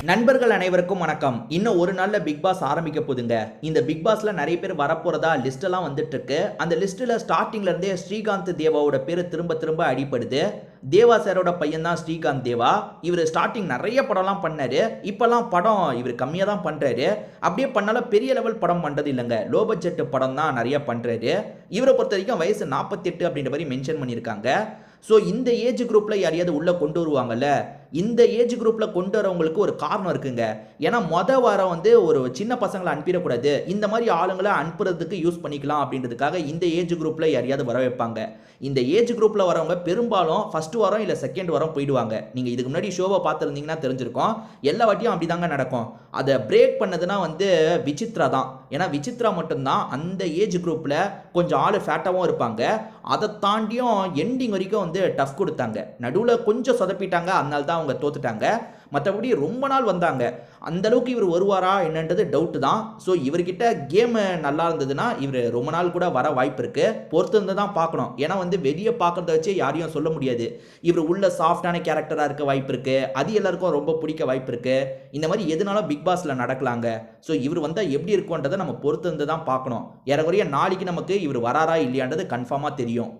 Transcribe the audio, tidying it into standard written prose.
நண்பர்கள் அனைவருக்கும் வணக்கம். இன்னும் ஒரு நாள்ல பிக் பாஸ் ஆரம்பிக்க போதுங்க. இந்த பிக் பாஸ்ல நிறைய பேர் வரப்போறதா லிஸ்ட் எல்லாம் வந்துட்டு இருக்கு. அந்த லிஸ்ட்ல ஸ்டார்டிங்ல இருந்தே ஸ்ரீகாந்த் தேவாவோட பேரு திரும்ப திரும்ப அடிபடுது. தேவா சாரோட பையன் தான் ஸ்ரீகாந்த் தேவா. இவர் ஸ்டார்டிங் நிறைய படம்லாம் பண்ணாரு. இப்பெல்லாம் படம் இவர் கம்மியா தான் பண்றாரு. அப்படியே பண்ணாலும் பெரிய லெவல் படம் பண்றது இல்லங்க. லோ பட்ஜெட் படம் தான் நிறைய பண்றாரு. இவரை பொறுத்த வரைக்கும் வயசு 48 அப்படின்ற மாதிரி மென்ஷன் பண்ணியிருக்காங்க. ஸோ இந்த ஏஜ் குரூப்ல யாரையாவது உள்ள கொண்டு வருவாங்கல்ல, இந்த ஏஜ் குரூப்ல கொண்டு வரவங்களுக்கு ஒரு காரணம் இருக்குங்க. ஏன்னா வாரம் வந்து ஒரு சின்ன பசங்களை அனுப்பிடக்கூடாது, இந்த மாதிரி ஆளுங்களை அனுப்புறதுக்கு யூஸ் பண்ணிக்கலாம் அப்படின்றதுக்காக இந்த ஏஜ் குரூப்ல யாரையாவது வர வைப்பாங்க. இந்த ஏஜ் குரூப்ல வரவங்க பெரும்பாலும் ஃபர்ஸ்ட் வாரம் இல்ல செகண்ட் வாரம் போயிடுவாங்க. நீங்க இதுக்கு முன்னாடி ஷோவை பார்த்துருந்தீங்கன்னா தெரிஞ்சிருக்கும். எல்லா வாட்டியும் அப்படிதாங்க நடக்கும். அதை பிரேக் பண்ணதுன்னா வந்து விசித்ரா தான். ஏன்னா விசித்ரா மட்டும்தான் அந்த ஏஜ் குரூப்ல கொஞ்சம் ஆளு ஃபேட்டாவும் இருப்பாங்க. அதை தாண்டியும் எண்டிங் வரைக்கும் வந்து டஃப் கொடுத்தாங்க. நடுவில் கொஞ்சம் சொதப்பிட்டாங்க, அதனால தான் அவங்க தோத்துட்டாங்க. மற்றபடி ரொம்ப நாள் வந்தாங்க. அந்த அளவுக்கு இவர் வருவாரா என்னன்றது டவுட் தான். ஸோ இவர்கிட்ட கேம் நல்லா இருந்ததுன்னா இவர் ரொம்ப நாள் கூட வர வாய்ப்பு இருக்கு. பொறுத்து இருந்து தான் பார்க்கணும். ஏன்னா வந்து வெளியே பார்க்கறத வச்சு யாரையும் சொல்ல முடியாது. இவர் உள்ள சாஃப்டான கேரக்டராக இருக்க வாய்ப்பு இருக்கு, அது எல்லாருக்கும் ரொம்ப பிடிக்க வாய்ப்பு இருக்கு. இந்த மாதிரி எதுனாலும் பிக் பாஸ்ல நடக்கலாங்க. ஸோ இவர் வந்தால் எப்படி இருக்கும்ன்றதை நம்ம பொறுத்து இருந்து தான் பார்க்கணும். ஏறக்குறைய நாளைக்கு நமக்கு இவர் வராரா இல்லையான்றது கன்ஃபார்மாக தெரியும்.